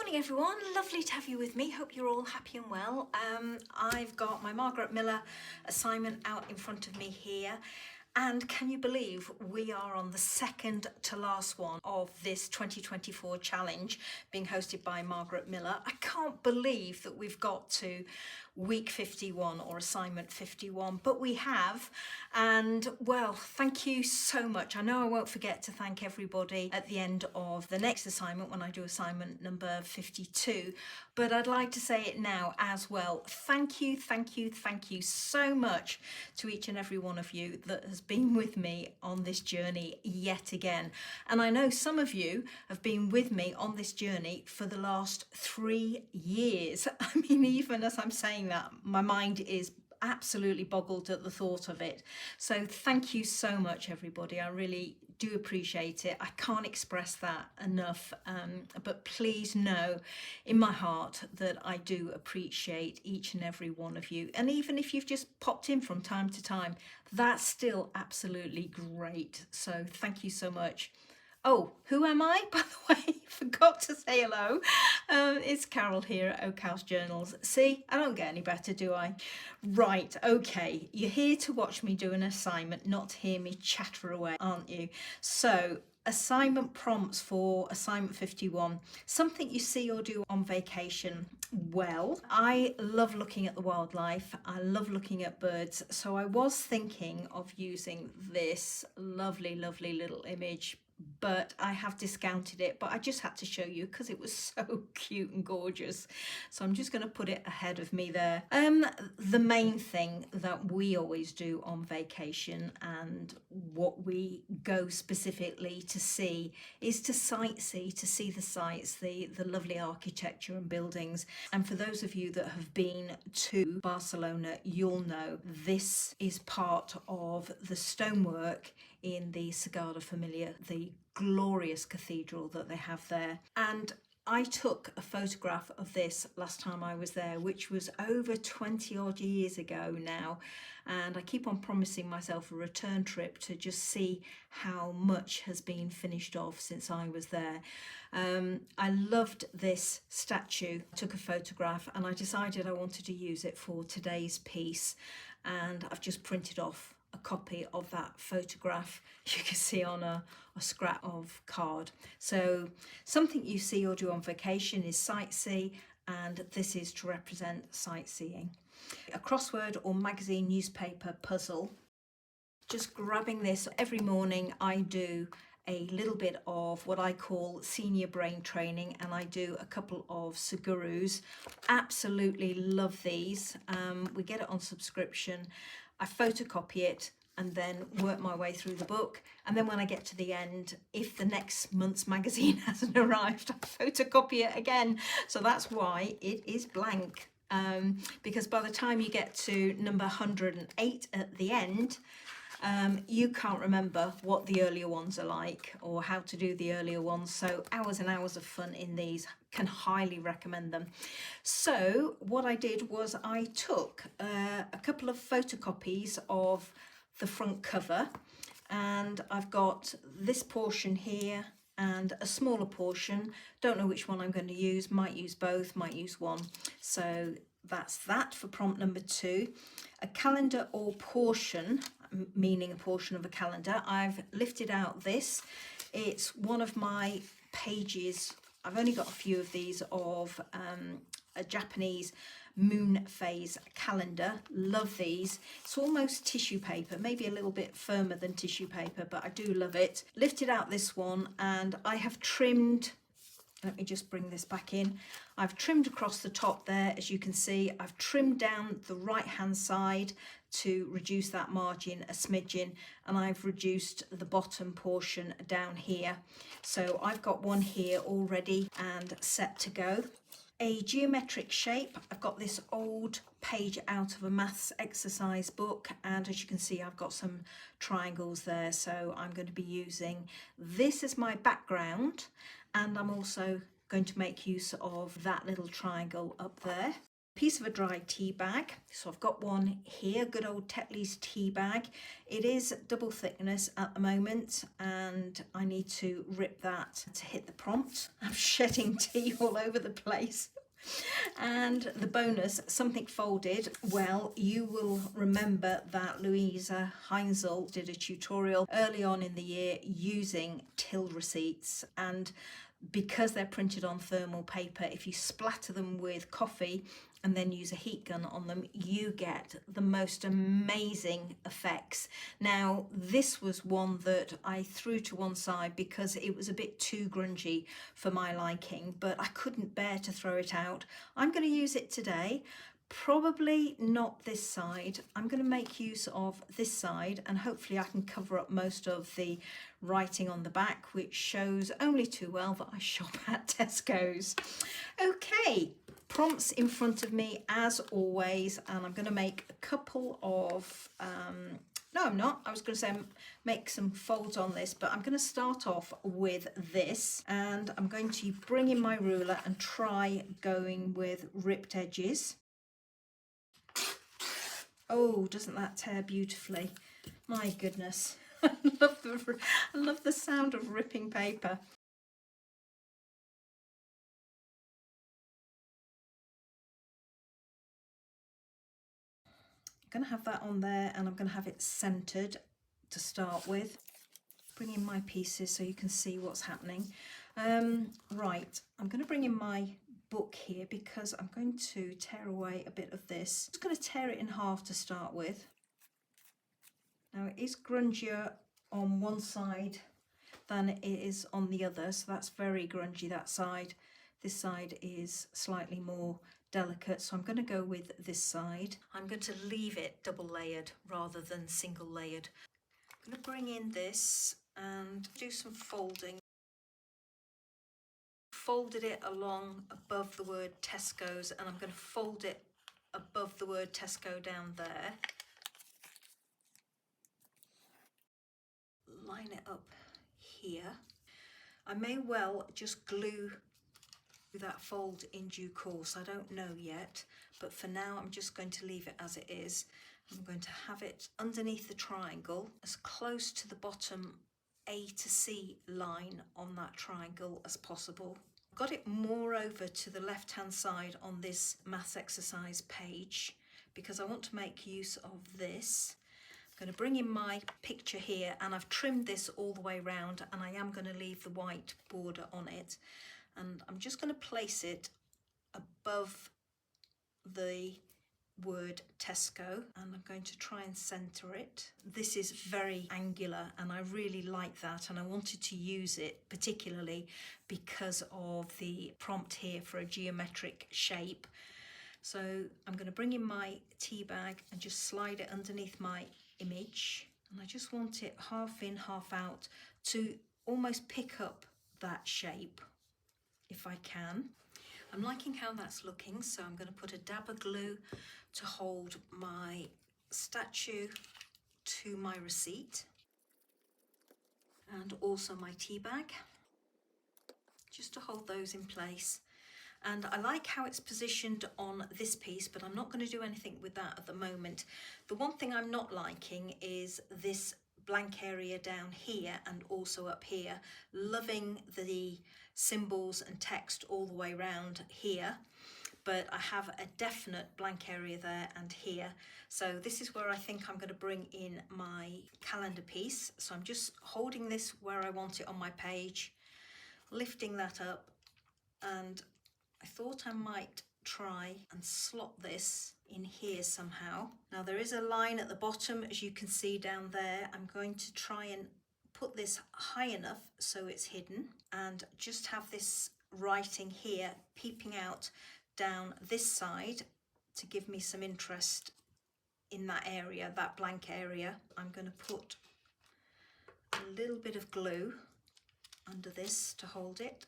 Morning everyone, lovely to have you with me. Hope you're all happy and well. I've got my Margarete Miller assignment out in front of me here. And can you believe we are on the second to last one of this 2024 challenge being hosted by Margarete Miller. I can't believe that we've got to week 51 or assignment 51, but we have. And well, thank you so much. I know I won't forget to thank everybody at the end of the next assignment when I do assignment number 52, but I'd like to say it now as well. Thank you so much to each and every one of you that has been with me on this journey yet again. And I know some of you have been with me on this journey for the last 3 years. I mean, even as I'm saying that, my mind is absolutely boggled at the thought of it. So thank you so much, everybody. I really do appreciate it. I can't express that enough, but please know in my heart that I do appreciate each and every one of you. And even if you've just popped in from time to time, that's still absolutely great. So thank you so much. Oh, who am I? By the way, forgot to say hello. It's Carol here at Oak House Journals. See, I don't get any better, do I? Right, okay. You're here to watch me do an assignment, not to hear me chatter away, aren't you? So, assignment prompts for assignment 51. Something you see or do on vacation. Well, I love looking at the wildlife. I love looking at birds. So I was thinking of using this lovely little image, but I have discounted it, but I just had to show you because it was so cute and gorgeous. So I'm just going to put it ahead of me there. The main thing that we always do on vacation and what we go specifically to see is to sightsee, to see the sights, the lovely architecture and buildings. And for those of you that have been to Barcelona, you'll know this is part of the stonework in the Sagrada Familia, the glorious cathedral that they have there. And I took a photograph of this last time I was there, which was over 20 odd years ago now. And I keep on promising myself a return trip to just see how much has been finished off since I was there. I loved this statue. I took a photograph and I decided I wanted to use it for today's piece. And I've just printed off a copy of that photograph you can see on a scrap of card. So something you see or do on vacation is sightsee, and this is to represent sightseeing. A crossword or magazine newspaper puzzle. Just grabbing this every morning, I do a little bit of what I call senior brain training, and I do a couple of Sugurus. Absolutely love these. We get it on subscription. I photocopy it and then work my way through the book. And then when I get to the end, if the next month's magazine hasn't arrived, I photocopy it again. So that's why it is blank. Because by the time you get to number 108 at the end, you can't remember what the earlier ones are like or how to do the earlier ones. So hours and hours of fun in these. Can highly recommend them. So what I did was I took a couple of photocopies of the front cover, and I've got this portion here and a smaller portion. Don't know which one I'm going to use. Might use both, might use one. So that's that for prompt number 2. A calendar or portion, meaning a portion of a calendar. I've lifted out this. It's one of my pages. I've only got a few of these of a Japanese moon phase calendar. Love these. It's almost tissue paper, maybe a little bit firmer than tissue paper, but I do love it. Lifted out this one and I have trimmed. Let me just bring this back in. I've trimmed across the top there, as you can see. I've trimmed down the right hand side to reduce that margin a smidgen, and I've reduced the bottom portion down here. So I've got one here already and set to go. A geometric shape. I've got this old page out of a maths exercise book, and as you can see I've got some triangles there, so I'm going to be using this as my background, and I'm also going to make use of that little triangle up there. piece of a dry tea bag. So I've got one here, good old Tetley's tea bag. It is double thickness at the moment, and I need to rip that to hit the prompt. I'm shedding tea all over the place. And the bonus, something folded. Well, you will remember that Louisa Heinzel did a tutorial early on in the year using till receipts, and because they're printed on thermal paper, if you splatter them with coffee and then use a heat gun on them, you get the most amazing effects. Now, this was one that I threw to one side because it was a bit too grungy for my liking, but I couldn't bear to throw it out. I'm going to use it today. Probably not this side. I'm going to make use of this side, and hopefully I can cover up most of the writing on the back, which shows only too well that I shop at Tesco's. Okay, prompts in front of me as always, and I'm going to make a couple of no, I'm not. I was going to say make some folds on this, but I'm going to start off with this, and I'm going to bring in my ruler and try going with ripped edges. Oh, doesn't that tear beautifully? My goodness. I love the sound of ripping paper. I'm going to have that on there, and I'm going to have it centered to start with. Bring in my pieces so you can see what's happening. Right, I'm going to bring in my book here because I'm going to tear away a bit of this. I'm just going to tear it in half to start with. Now, it is grungier on one side than it is on the other, so that's very grungy, that side. This side is slightly more delicate, so I'm going to go with this side. I'm going to leave it double layered rather than single layered. I'm going to bring in this and do some folding. Folded it along above the word Tesco's, and I'm going to fold it above the word Tesco down there. Line it up here. I may well just glue that fold in due course, I don't know yet, but for now I'm just going to leave it as it is. I'm going to have it underneath the triangle, as close to the bottom A to C line on that triangle as possible. I've got it more over to the left hand side on this maths exercise page because I want to make use of this. I'm going to bring in my picture here, and I've trimmed this all the way round, and I am going to leave the white border on it, and I'm just going to place it above the word Tesco, and I'm going to try and center it. This is very angular and I really like that, and I wanted to use it particularly because of the prompt here for a geometric shape. So I'm going to bring in my tea bag and just slide it underneath my image, and I just want it half in, half out to almost pick up that shape if I can. I'm liking how that's looking, so I'm going to put a dab of glue to hold my statue to my receipt and also my tea bag, just to hold those in place. And I like how it's positioned on this piece, but I'm not going to do anything with that at the moment. The one thing I'm not liking is this blank area down here and also up here. Loving the symbols and text all the way around here, but I have a definite blank area there and here. So this is where I think I'm going to bring in my calendar piece. So I'm just holding this where I want it on my page, lifting that up, and I thought I might try and slot this in here somehow. Now there is a line at the bottom, as you can see down there. I'm going to try and put this high enough so it's hidden, and just have this writing here peeping out down this side to give me some interest in that area, that blank area. I'm going to put a little bit of glue under this to hold it.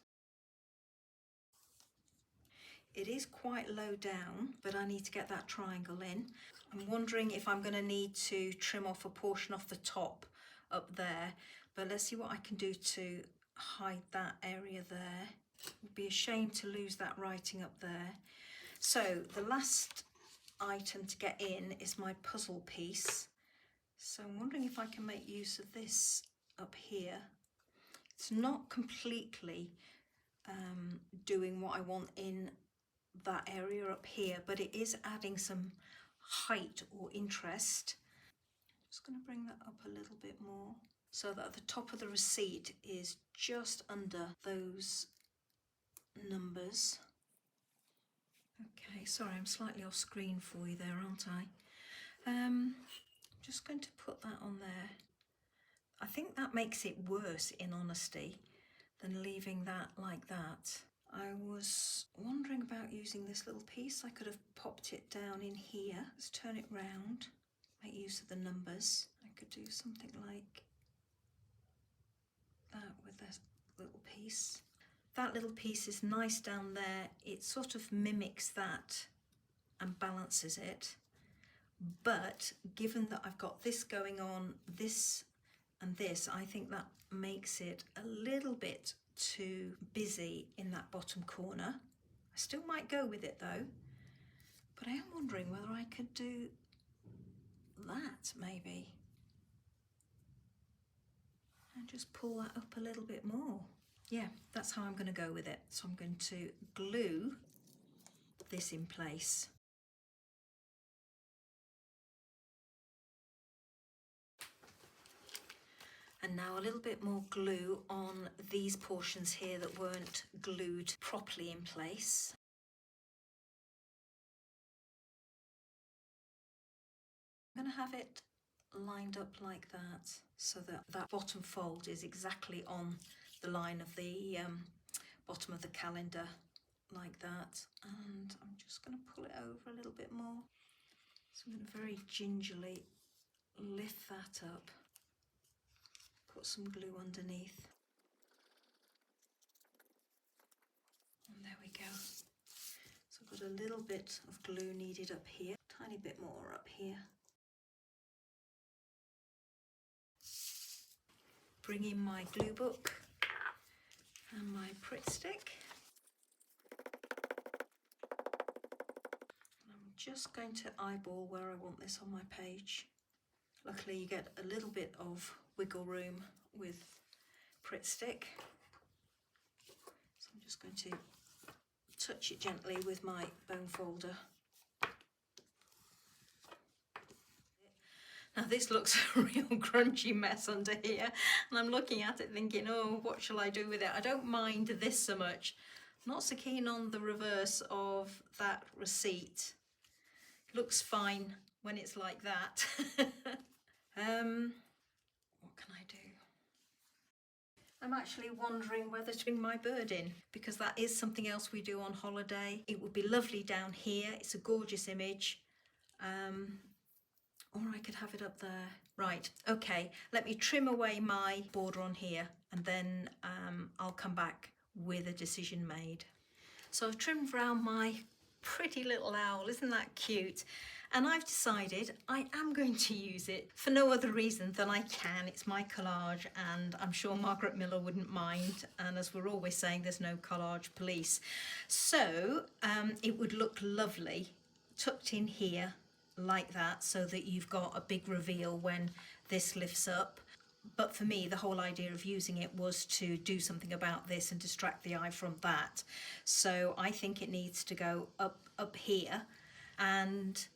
It is quite low down, but I need to get that triangle in. I'm wondering if I'm going to need to trim off a portion off the top up there, but let's see what I can do to hide that area there. It would be a shame to lose that writing up there. So the last item to get in is my puzzle piece. So I'm wondering if I can make use of this up here. It's not completely doing what I want in that area up here, but it is adding some height or interest. Just going to bring that up a little bit more so that at the top of the receipt is just under those numbers. Okay, sorry, I'm slightly off screen for you there, aren't I? I'm just going to put that on there. I think that makes it worse, in honesty, than leaving that like that. I was wondering about using this little piece. I could have popped it down in here. Let's turn it round, make use of the numbers. I could do something like that with this little piece. That little piece is nice down there. It sort of mimics that and balances it. But given that I've got this going on, this and this, I think that makes it a little bit too busy in that bottom corner. I still might go with it though, but I am wondering whether I could do that maybe. And just pull that up a little bit more. Yeah, that's how I'm going to go with it. So I'm going to glue this in place. And now a little bit more glue on these portions here that weren't glued properly in place. I'm going to have it lined up like that so that that bottom fold is exactly on the line of the bottom of the calendar like that. And I'm just going to pull it over a little bit more. So I'm going to very gingerly lift that up. Put some glue underneath. And there we go. So I've got a little bit of glue needed up here, tiny bit more up here. Bring in my glue book and my Pritt stick. And I'm just going to eyeball where I want this on my page. Luckily you get a little bit of wiggle room with Pritt stick. So I'm just going to touch it gently with my bone folder. Now this looks a real grungy mess under here, and I'm looking at it thinking, oh, what shall I do with it? I don't mind this so much. I'm not so keen on the reverse of that receipt. It looks fine when it's like that. What can I do? I'm actually wondering whether to bring my bird in, because that is something else we do on holiday. It would be lovely down here. It's a gorgeous image. Or I could have it up there. Right, okay, let me trim away my border on here and then I'll come back with a decision made. So I've trimmed around my pretty little owl, isn't that cute? And I've decided I am going to use it for no other reason than I can. It's my collage and I'm sure Margarete Miller wouldn't mind. And as we're always saying, there's no collage police. So it would look lovely tucked in here like that, so that you've got a big reveal when this lifts up. But for me, the whole idea of using it was to do something about this and distract the eye from that. So I think it needs to go up here, and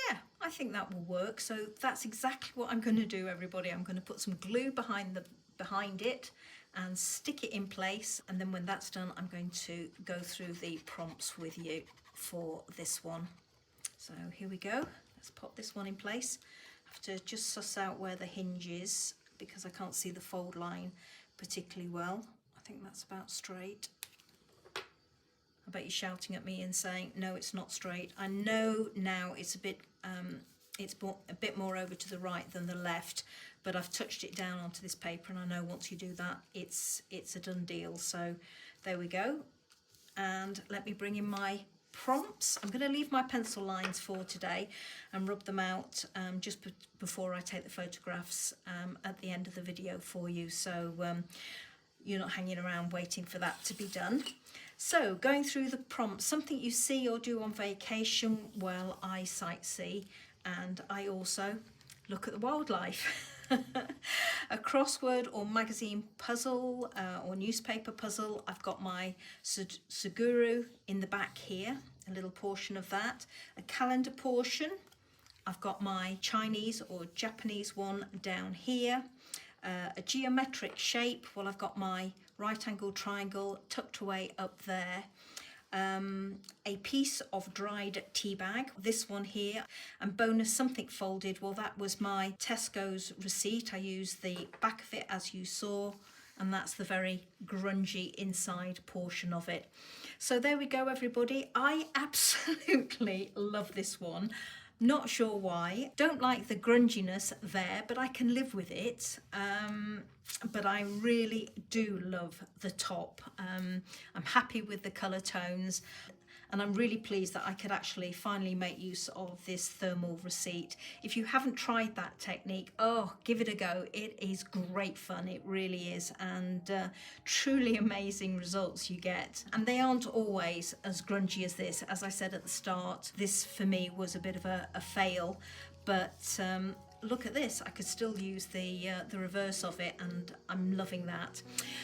yeah, I think that will work. So that's exactly what I'm going to do, everybody. I'm going to put some glue behind it and stick it in place, and then when that's done, I'm going to go through the prompts with you for this one. So here we go. Let's pop this one in place. I have to just suss out where the hinge is because I can't see the fold line particularly well. I think that's about straight. I bet you're shouting at me and saying, no, it's not straight. I know now it's a bit more over to the right than the left, but I've touched it down onto this paper, and I know once you do that, it's a done deal. So there we go. And let me bring in my prompts. I'm going to leave my pencil lines for today and rub them out just before I take the photographs at the end of the video for you, so you're not hanging around waiting for that to be done. So going through the prompts, something you see or do on vacation. Well, I sightsee and I also look at the wildlife. A crossword or magazine puzzle or newspaper puzzle. I've got my Suguru in the back here, a little portion of that. A calendar portion. I've got my Chinese or Japanese one down here. A geometric shape. Well, I've got my right angle triangle tucked away up there. A piece of dried tea bag, this one here, and bonus something folded. Well, that was my Tesco's receipt. I used the back of it as you saw, and that's the very grungy inside portion of it. So there we go, everybody. I absolutely love this one. Not sure why. Don't like the grunginess there, but I can live with it. But I really do love the top. I'm happy with the colour tones, and I'm really pleased that I could actually finally make use of this thermal receipt. If you haven't tried that technique, oh, give it a go. It is great fun, it really is, and truly amazing results you get. And they aren't always as grungy as this. As I said at the start, this for me was a bit of a fail, but look at this, I could still use the reverse of it, and I'm loving that.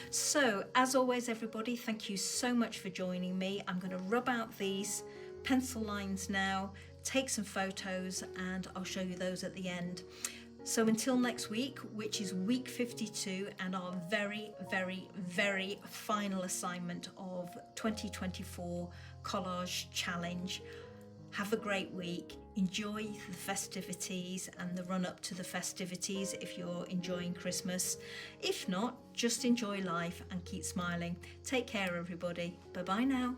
So as always, everybody, thank you so much for joining me. I'm going to rub out these pencil lines now, take some photos, and I'll show you those at the end. So until next week, which is week 52 and our very, very, very final assignment of 2024 Collage Challenge. Have a great week. Enjoy the festivities and the run up to the festivities if you're enjoying Christmas. If not, just enjoy life and keep smiling. Take care, everybody. Bye-bye now.